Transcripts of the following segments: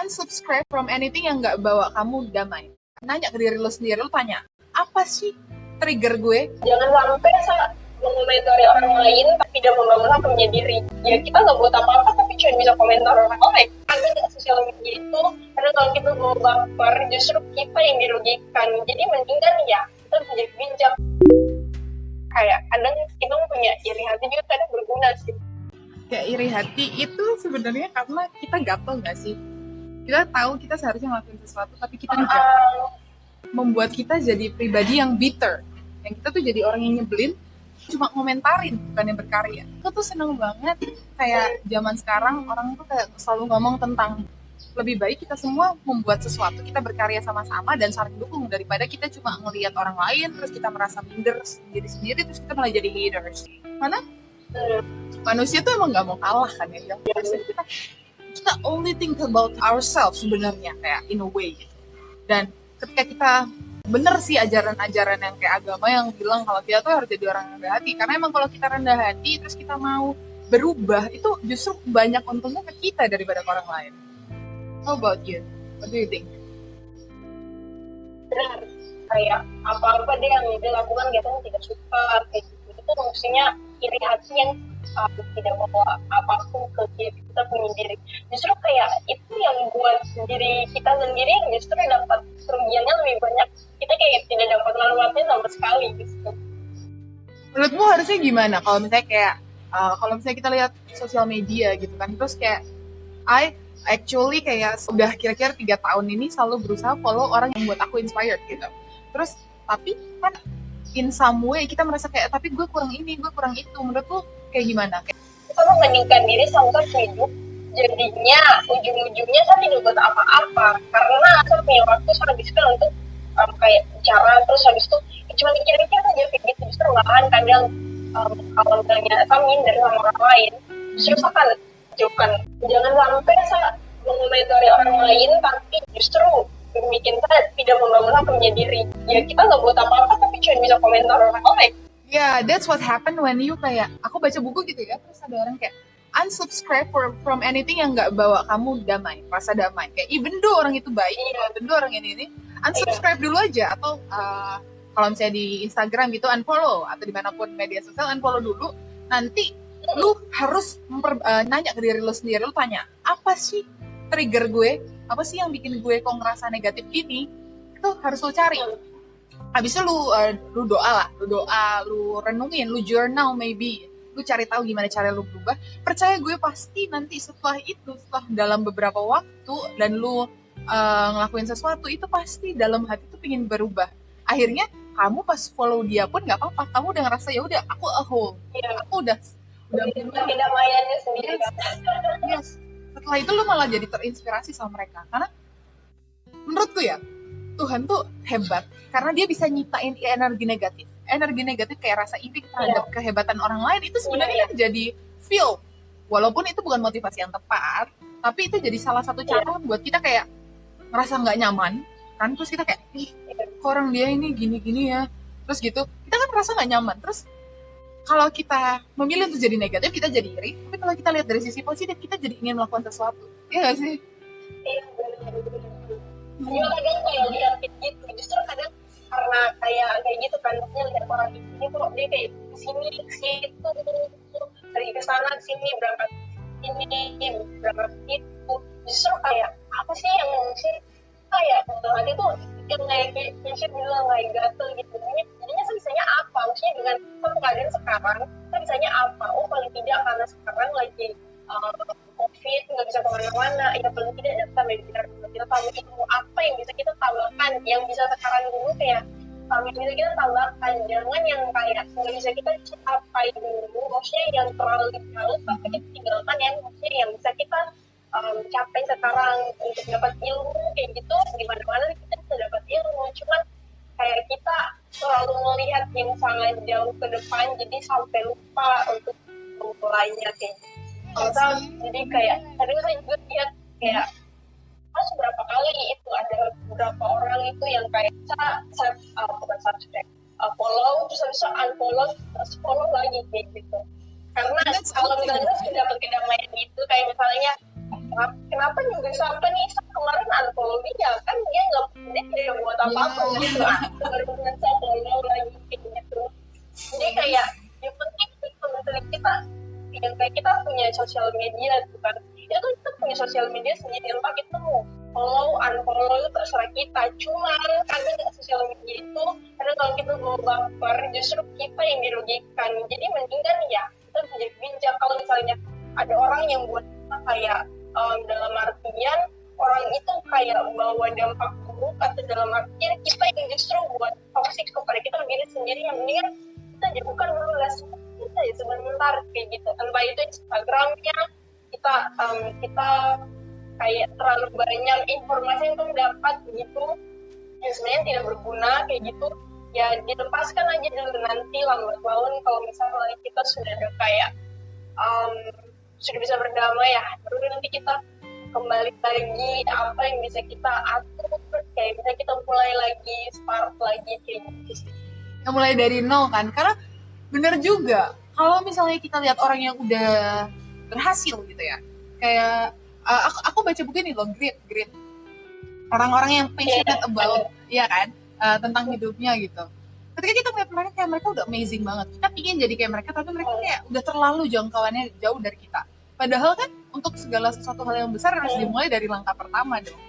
unsubscribe from anything yang nggak bawa kamu damai. Nanya ke diri lo sendiri, lo tanya, apa sih trigger gue? Jangan sampai mengomentari orang lain tapi tidak membangun apa punya diri. Ya kita nggak buat apa-apa tapi cuma bisa komentar orang lain. Ada nggak sosial media itu? Karena kalau kita mau baper justru kita yang dirugikan. Jadi mendingan ya kita bijak-bijak. Kayak kadang kita punya iri hati juga kadang berguna sih. Kayak iri hati itu sebenarnya karena kita gatel nggak sih? Kita tahu kita seharusnya ngelakuin sesuatu tapi kita enggak. Membuat kita jadi pribadi yang bitter. Yang kita tuh jadi orang yang nyebelin, cuma komentarin bukan yang berkarya. Aku tuh seneng banget kayak zaman sekarang orang tuh kayak selalu ngomong tentang lebih baik kita semua membuat sesuatu, kita berkarya sama-sama dan saling dukung daripada kita cuma ngelihat orang lain terus kita merasa minder sendiri terus kita malah jadi haters. Mana manusia tuh emang nggak mau kalah kan ya. Kita only think about ourselves sebenarnya kayak in a way gitu. Dan ketika kita bener sih ajaran-ajaran yang kayak agama yang bilang kalau kita tuh harus jadi orang yang rendah hati, karena emang kalau kita rendah hati terus kita mau berubah itu justru banyak untungnya ke kita daripada ke orang lain. How about you? What do you think? Benar, kayak apa-apa dia yang dilakukan kita tidak suka kayak gitu. Itu maksudnya iri hati yang tidak membawa apapun ke kita punya diri. Justru kayak itu yang buat diri kita sendiri justru dapat kerugiannya lebih banyak. Kita kayak tidak dapat manfaatnya sama sekali gitu. Menurutmu harusnya gimana kalau misalnya kayak kalau misalnya kita lihat sosial media gitu kan, terus kayak actually kayak udah kira-kira 3 tahun ini selalu berusaha follow orang yang buat aku inspired gitu. Terus tapi kan in some way kita merasa kayak tapi gue kurang ini, gue kurang itu. Menurut lu kayak gimana? Kita membandingkan diri sama hidup, jadinya ujung-ujungnya saya tidak buat apa-apa karena saya punya waktu saya habiskan untuk kayak bicara terus habis itu cuma mikir-mikir aja kayak gitu. Justru malahan kadang kalau misalnya saya minder sama orang lain justru saya akan jauhkan. Jangan sampai saya mengomentari orang lain tapi justru bikin saya tidak membangun apa punya diri. Ya kita nggak buat apa-apa tapi cuma bisa komentar orang lain. Yeah, that's what happened when you kayak aku baca buku gitu ya, terus ada orang kayak unsubscribe from anything yang nggak bawa kamu damai, rasa damai. Kayak even though orang itu baik, even though orang ini unsubscribe dulu aja atau kalau misalnya di Instagram gitu unfollow atau dimanapun media sosial unfollow dulu. Nanti lu harus nanya ke diri lu sendiri, lu tanya apa sih trigger gue, apa sih yang bikin gue kok ngerasa negatif gini, itu harus lu cari. Habis itu lu doa, lu renungin, lu journal maybe, lu cari tahu gimana cara lu berubah. Percaya gue pasti nanti setelah dalam beberapa waktu dan lu ngelakuin sesuatu itu pasti dalam hati tuh pengen berubah. Akhirnya kamu pas follow dia pun nggak apa-apa, kamu udah ngerasa ya udah aku a whole, aku udah kedamaiannya sendiri kan. Yes. Setelah itu lu malah jadi terinspirasi sama mereka karena menurutku ya Tuhan tuh hebat karena dia bisa nyiptain energi negatif kayak rasa iri terhadap kehebatan orang lain itu sebenarnya jadi feel walaupun itu bukan motivasi yang tepat tapi itu jadi salah satu cara buat kita kayak ngerasa nggak nyaman kan, terus kita kayak kok orang dia ini gini-gini ya, terus gitu kita kan merasa nggak nyaman. Terus kalau kita memilih untuk jadi negatif kita jadi iri, tapi kalau kita lihat dari sisi positif kita jadi ingin melakukan sesuatu, ya nggak sih? Iya benar. Juga kadang kayak lihat gitu, justru kadang karena kayak gitu kan, maksudnya lihat orang ini kok dia kayak kesini situ dari kesana kesini berangkat ini berangkat itu, justru kayak apa sih yang sih kayak nanti tuh yang kayak Misha bilang kayak gatel gitu, jadinya saya bisanya apa, maksudnya dengan keadaan sekarang saya bisanya apa, paling tidak karena sekarang lagi COVID nggak bisa kemana-mana, ya paling tidak kita tahu ilmu apa yang bisa kita tambahkan, yang bisa sekarang dulu kayak yang bisa kita tambahkan, jangan yang kayak nggak bisa kita capai dulu, maksudnya yang terlalu jauh tapi kita tinggalkan yang maksudnya yang bisa kita capai sekarang untuk dapat ilmu kayak gitu, di mana-mana kita bisa dapat ilmu, cuman kayak kita selalu melihat yang sangat jauh ke depan jadi sampai lupa untuk memulainya kayak gitu. Jadi kayak tadi saya juga lihat kayak berapa kali itu ada beberapa orang itu yang kayak bukan subscribe, follow terus habis itu unfollow terus follow lagi kayak gitu. Karena kalau misalnya sudah dapat kedamaian gitu kayak misalnya kenapa juga sampai nih unfollow dia kan, dia tidak buat apa-apa gitu, baru follow lagi kayak gitu. Jadi kayak yang penting sebetulnya kita yang kayak kita punya sosial media gitu kan, itu kita punya sosial media sendiri, entah kita mau follow unfollow itu terserah kita. Cuman kadang sosial media itu kadang kalau kita mau baper justru kita yang dirugikan. Jadi mendingan ya kita bijak-bijak. Kalau misalnya ada orang yang buat kita kayak dalam artian orang itu kayak bawa dampak buruk, atau dalam artian kita yang justru buat toxic kepada kita diri sendiri, yang mendingan kita jauhkan dulu lah kita ya sebentar kayak gitu. Entah itu Instagramnya kita kayak terlalu banyak informasi yang kita dapat gitu yang sebenarnya tidak berguna kayak gitu, ya dilepaskan aja dulu. Nanti lambat laun kalau misalnya kita sudah ada kayak sudah bisa berdamai ya, baru nanti kita kembali lagi apa yang bisa kita atur, kayak bisa kita mulai lagi start lagi kayak gitu. Mulai dari nol kan, karena bener juga kalau misalnya kita lihat orang yang udah berhasil gitu ya, kayak aku baca buku ini loh, Grit, orang-orang yang passionate about ya kan, tentang hidupnya gitu. Ketika kita melihat mereka kayak mereka udah amazing banget, kita pingin jadi kayak mereka, tapi mereka kayak udah terlalu jangkauannya jauh dari kita. Padahal kan untuk segala sesuatu hal yang besar harus dimulai dari langkah pertama dong,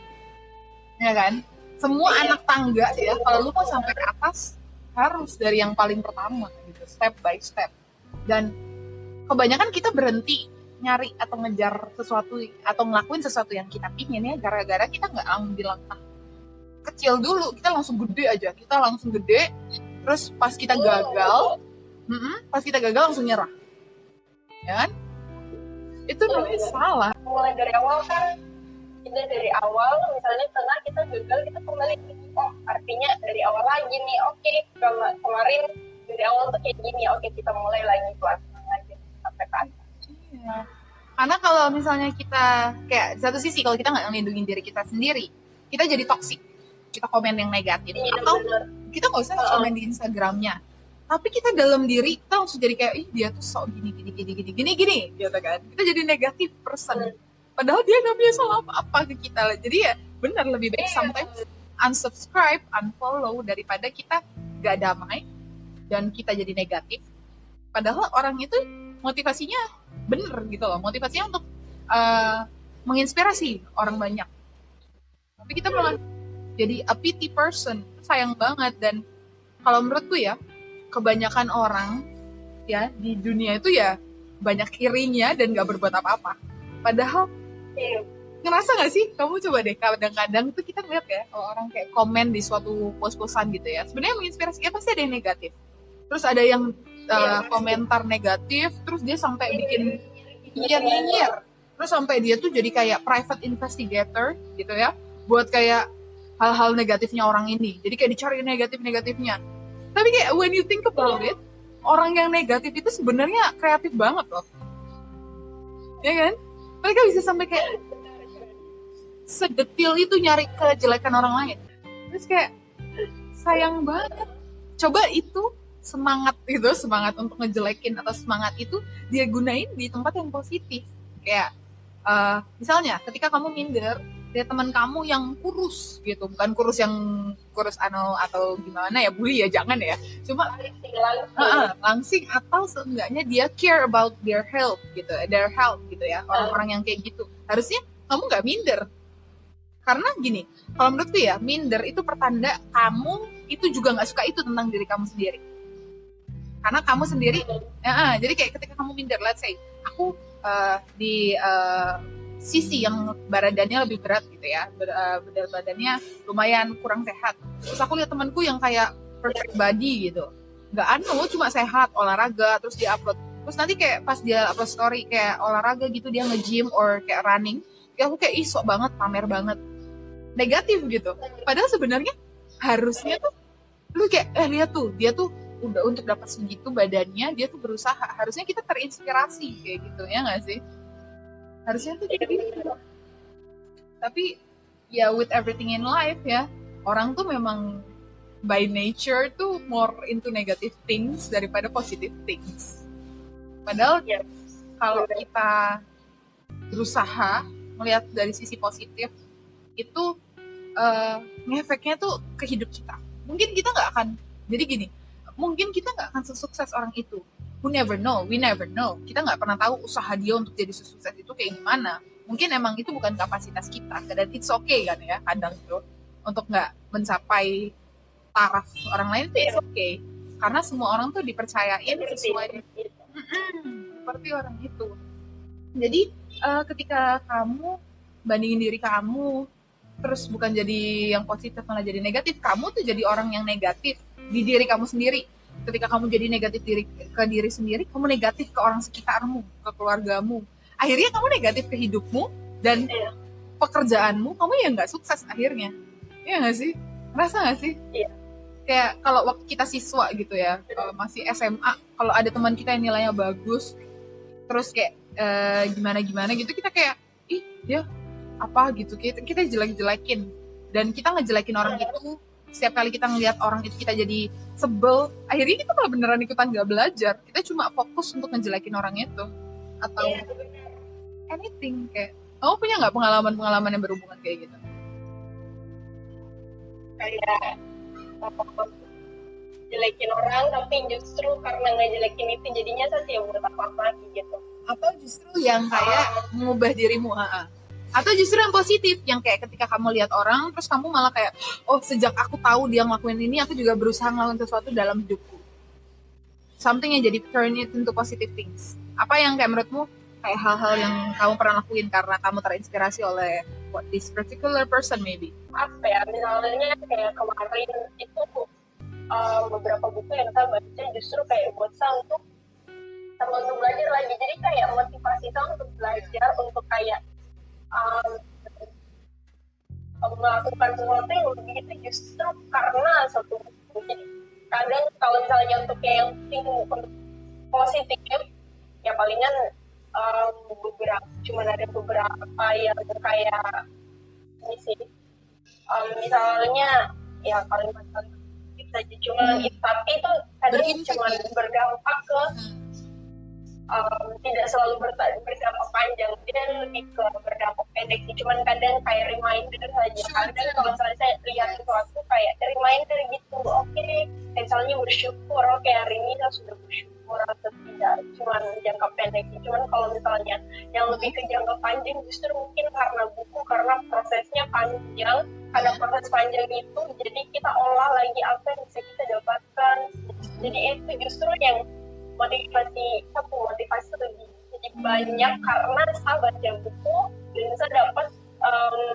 ya kan? Semua anak tangga ya, kalau lu mau sampai ke atas harus dari yang paling pertama gitu, step by step. Dan kebanyakan kita berhenti nyari atau ngejar sesuatu atau ngelakuin sesuatu yang kita pingin ya gara-gara kita nggak ambil langkah kecil dulu, kita langsung gede, terus pas kita gagal langsung nyerah, ya kan? Itu namanya salah. Mulai dari awal kan, kita dari awal misalnya tengah kita gagal, kita kembali artinya dari awal lagi nih. Oke, kemarin dari awal tuh kayak gini, oke kita mulai lagi pelan-pelan aja sampai ke atas. Iya. Karena kalau misalnya kita kayak satu sisi, kalau kita nggak ngelindungin diri kita sendiri, kita jadi toksik, kita komen yang negatif, atau kita nggak usah komen di Instagramnya, tapi kita dalam diri kita langsung jadi kayak, ih dia tuh sok gini gitu kan, kita jadi negatif person, padahal dia nggak punya salah apa-apa ke kita. Jadi ya benar, lebih baik sometimes unsubscribe, unfollow, daripada kita gak damai dan kita jadi negatif, padahal orang itu motivasinya bener gitu loh, motivasinya untuk menginspirasi orang banyak, tapi kita malah jadi a pity person. Sayang banget. Dan kalau menurutku ya, kebanyakan orang ya di dunia itu ya banyak irinya dan gak berbuat apa-apa. Padahal ngerasa gak sih, kamu coba deh, kadang-kadang tuh kita ngeliat ya kalau orang kayak komen di suatu post-postan gitu ya, sebenarnya menginspirasi, ya pasti ada yang negatif, terus ada yang komentar negatif, terus dia sampai bikin nyinyir, terus sampai dia tuh jadi kayak private investigator gitu ya, buat kayak hal-hal negatifnya orang ini, jadi kayak dicari negatif-negatifnya. Tapi kayak when you think about it, orang yang negatif itu sebenarnya kreatif banget loh, ya kan? Mereka bisa sampai kayak sedetil itu nyari kejelekan orang lain. Terus kayak sayang banget. Coba itu semangat untuk ngejelekin, atau semangat itu dia gunain di tempat yang positif. Kayak misalnya ketika kamu minder, dia teman kamu yang kurus gitu, bukan kurus yang kurus atau gimana ya, bully ya, jangan ya, cuma langsing, atau seenggaknya dia care about their health gitu ya, orang-orang yang kayak gitu, harusnya kamu nggak minder. Karena gini, kalau menurutku ya, minder itu pertanda kamu itu juga nggak suka itu tentang diri kamu sendiri. Karena kamu sendiri, jadi kayak ketika kamu minder, let's say aku di sisi yang badannya lebih berat gitu ya, berat badannya lumayan kurang sehat, terus aku lihat temanku yang kayak perfect body gitu, nggak cuma sehat, olahraga, terus dia upload, terus nanti kayak pas dia upload story kayak olahraga gitu, dia nge-gym or kayak running, kayak aku kayak sok banget, pamer banget, negatif gitu. Padahal sebenarnya harusnya tuh lu kayak lihat tuh, dia tuh udah untuk dapat segitu badannya, dia tuh berusaha, harusnya kita terinspirasi kayak gitu, ya nggak sih? Harusnya tuh jadi gitu. Tapi ya with everything in life ya, orang tuh memang by nature tuh more into negative things daripada positive things. Padahal kalau kita berusaha melihat dari sisi positif, itu ngefeknya tuh ke hidup kita. Mungkin kita nggak akan, jadi gini, mungkin kita nggak akan sesukses orang itu. We never know. Kita nggak pernah tahu usaha dia untuk jadi sukses itu kayak gimana. Mungkin emang itu bukan kapasitas kita, dan it's okay kan ya, kadang tuh untuk nggak mencapai taraf orang lain itu it's okay. Karena semua orang tuh dipercayain sesuai seperti orang itu. Jadi ketika kamu bandingin diri kamu, terus bukan jadi yang positif malah jadi negatif, kamu tuh jadi orang yang negatif di diri kamu sendiri. Ketika kamu jadi negatif ke diri sendiri, kamu negatif ke orang sekitarmu, ke keluargamu. Akhirnya kamu negatif ke hidupmu dan pekerjaanmu, kamu ya nggak sukses akhirnya. Iya nggak sih? Ngerasa nggak sih? Iya. Kayak kalau waktu kita siswa gitu ya, masih SMA, kalau ada teman kita yang nilainya bagus, terus kayak gimana gitu, kita kayak, ih dia apa gitu, kita jelek-jelekin. Dan kita ngejelekin orang itu, setiap kali kita ngelihat orang itu kita jadi sebel, akhirnya kita malah beneran ikutan gak belajar. Kita cuma fokus untuk ngejelekin orang itu. Atau anything, kayak kamu punya nggak pengalaman yang berhubungan kayak gitu? Kayak jelekin orang, tapi justru karena ngejelekin itu jadinya saya buat apa-apa gitu. Atau justru yang kayak mengubah dirimu, atau justru yang positif, yang kayak ketika kamu lihat orang terus kamu malah kayak, oh sejak aku tahu dia ngelakuin ini, aku juga berusaha ngelakuin sesuatu dalam hidupku, something yang jadi turn it into positive things. Apa yang kayak menurutmu kayak hal-hal yang kamu pernah lakuin karena kamu terinspirasi oleh what this particular person maybe? Apa ya, misalnya kayak kemarin itu beberapa buku yang saya baca justru kayak buat saya untuk sama untuk belajar lagi, jadi kayak motivasi saya untuk belajar, untuk kayak melakukan sesuatu yang lebih itu justru karena satu buku. Jadi kadang kalau misalnya untuk yang untuk positif ya palingan cuman ada beberapa yang kayak ini sih, misalnya ya kalimat-kalimat saja cuma tapi itu kadang cuma berdampak ke tidak selalu berdampak panjang, dia lebih ke berdampak pendek sih, cuman kadang kayak reminder saja. Kadang kalau misalnya saya lihat sesuatu kayak reminder gitu, oke, misalnya bersyukur, oke hari ini saya sudah bersyukur atau tidak, cuman jangka pendek sih. Cuman kalau misalnya yang lebih ke jangka panjang justru mungkin karena buku, karena prosesnya panjang, karena proses panjang itu jadi kita olah lagi apa yang bisa kita dapatkan, jadi itu justru yang motivasi lebih jadi banyak karena saya baca buku dan saya dapat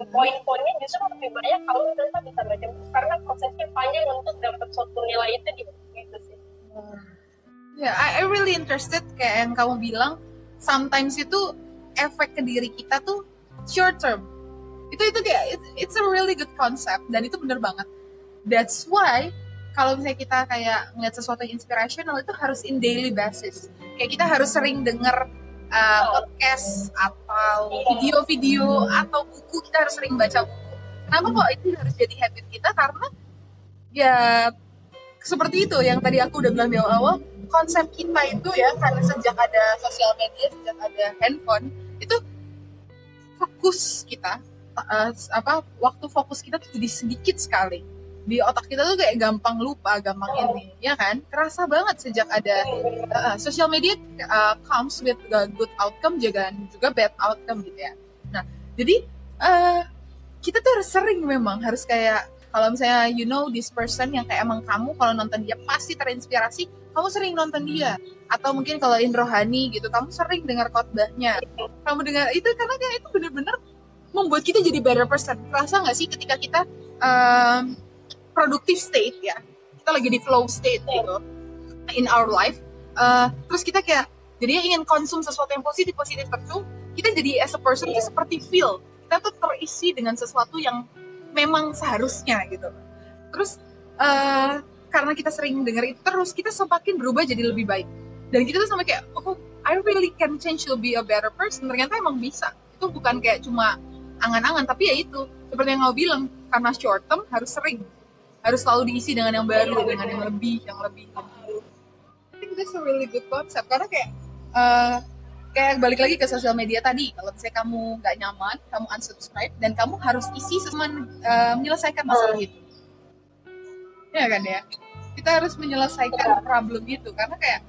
poin-poinnya justru lebih banyak kalau saya bisa baca buku karena prosesnya panjang untuk dapat suatu nilai itu di buku itu sih. Ya, I really interested kayak yang kamu bilang, sometimes itu efek ke diri kita tuh short term. Itu kayak it's a really good concept dan itu bener banget. That's why kalau misalnya kita kayak ngeliat sesuatu yang inspirational itu harus in daily basis. Kayak kita harus sering denger podcast atau video-video atau buku, kita harus sering baca buku. Kenapa kok itu harus jadi habit kita? Karena ya seperti itu yang tadi aku udah bilang di awal, konsep kita itu ya, karena sejak ada sosial media, sejak ada handphone, itu fokus kita, waktu fokus kita tuh jadi sedikit sekali. Di otak kita tuh kayak gampang lupa, gampang ini, ya kan? Kerasa banget sejak ada social media comes with good outcome juga bad outcome gitu ya. Nah, jadi kita tuh harus sering memang harus kayak kalau misalnya you know this person yang kayak emang kamu kalau nonton dia pasti terinspirasi, kamu sering nonton dia. Atau mungkin kalau in rohani gitu, kamu sering dengar khotbahnya. Kamu dengar itu karena kayak itu benar-benar membuat kita jadi better person. Kerasa nggak sih ketika kita productive state ya, kita lagi di flow state gitu in our life, terus kita kayak jadinya ingin konsum sesuatu yang positif terus, kita jadi as a person itu seperti feel kita tuh terisi dengan sesuatu yang memang seharusnya gitu. Terus karena kita sering dengar itu terus, kita semakin berubah jadi lebih baik dan kita tuh sampai kayak oh I really can change to be a better person. Ternyata emang bisa, itu bukan kayak cuma angan-angan, tapi ya itu seperti yang kau bilang, karena short term harus selalu diisi dengan yang baru, dengan yang lebih. I think that's a really good concept karena kayak kayak balik lagi ke sosial media tadi, kalau misalnya kamu nggak nyaman, kamu unsubscribe dan kamu harus isi menyelesaikan masalah itu, ya kan ya, kita harus menyelesaikan problem itu, karena kayak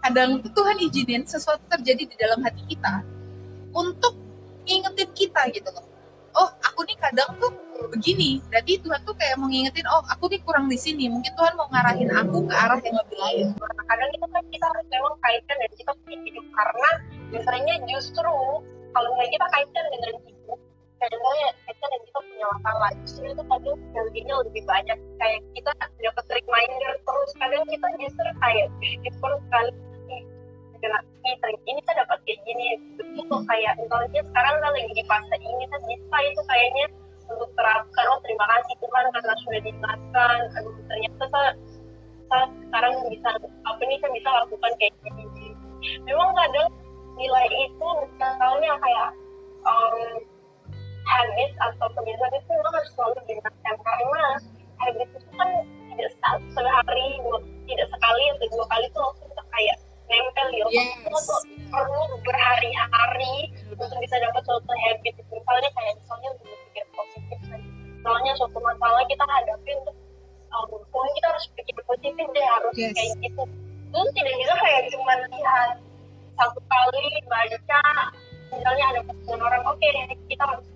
kadang Tuhan izinin sesuatu terjadi di dalam hati kita untuk ngingetin kita gitu loh. Oh, aku nih kadang tuh begini, berarti Tuhan tuh kayak mau ngingetin, oh aku nih kurang di sini, mungkin Tuhan mau ngarahin aku ke arah yang lebih lain. Kadang itu kan kita harus memang kaitkan dan kita punya hidup, karena biasanya justru kalau misalnya kita kaitkan dengan hidup, kayak misalnya kaitkan dan kita punya masalah, justru itu kadang gajinya lebih banyak, kayak kita dapat reminder terus, kadang kita justru kayak bersyukur sekali ini kita dapat kayak gini, begitu kayak misalnya sekarang kita lagi di fase ini kan bisa itu kayaknya untuk terapkan, oh terima kasih Tuhan karena sudah diingatkan, aduh ternyata saya sekarang bisa apa nih, saya bisa lakukan kayak gini. Memang kadang nilai itu misalnya kayak habit atau kebiasaan itu memang harus selalu diingatkan, karena habit itu kan tidak sehari, tidak sekali atau 2 kali itu langsung kita kayak nempel ya. Kita tuh perlu berhari-hari untuk bisa dapat suatu habit. Misalnya untuk berpikir positif, misalnya suatu masalah kita hadapi untuk mungkin kita harus pikir positif deh, harus kayak gitu. Terus tidak bisa kayak cuma lihat satu kali baca, misalnya ada pesan orang, oke, kita harus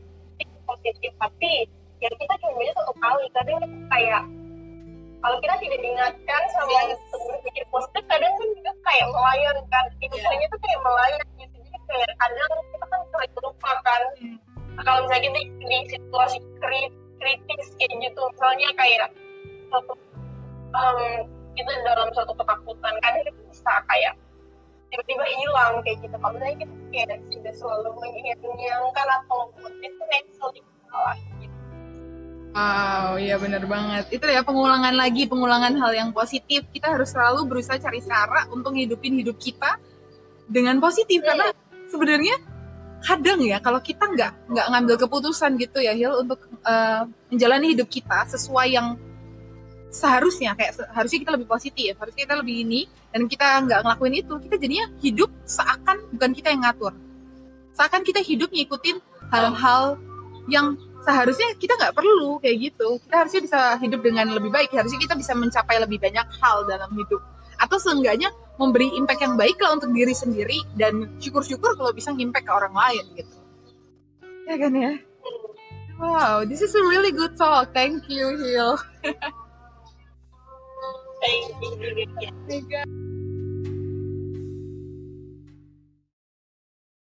pikir positif, tapi ya kita cuma baca satu kali, kadang itu kayak kalau kita tidak diingatkan sama untuk berpikir positif, kadang kan juga kayak melayang kan, intinya tuh kayak melayang gitu, jadi kayak kadang kita kan sering lupa kan. Kalau misalnya kita di situasi kritis kayak gitu, misalnya kayak suatu kita dalam suatu ketakutan, kan kita bisa kayak tiba-tiba hilang kayak gitu. Kalau misalnya kita kayak tidak selalu mengingatkan atau itu mental salah gitu. Wow, iya benar banget. Itu ya pengulangan hal yang positif. Kita harus selalu berusaha cari cara untuk ngidupin hidup kita dengan positif. Karena sebenarnya kadang ya kalau kita nggak ngambil keputusan gitu ya Hil, untuk menjalani hidup kita sesuai yang seharusnya, kayak harusnya kita lebih positif, harusnya kita lebih ini, dan kita nggak ngelakuin itu, kita jadinya hidup seakan bukan kita yang ngatur. Seakan kita hidup ngikutin hal-hal yang seharusnya kita nggak perlu kayak gitu. Kita harusnya bisa hidup dengan lebih baik, harusnya kita bisa mencapai lebih banyak hal dalam hidup, atau seenggaknya memberi impact yang baik lah untuk diri sendiri, dan syukur-syukur kalau bisa ngimpact ke orang lain gitu, ya kan ya. Wow, this is a really good talk. Thank you Hil. Thank you.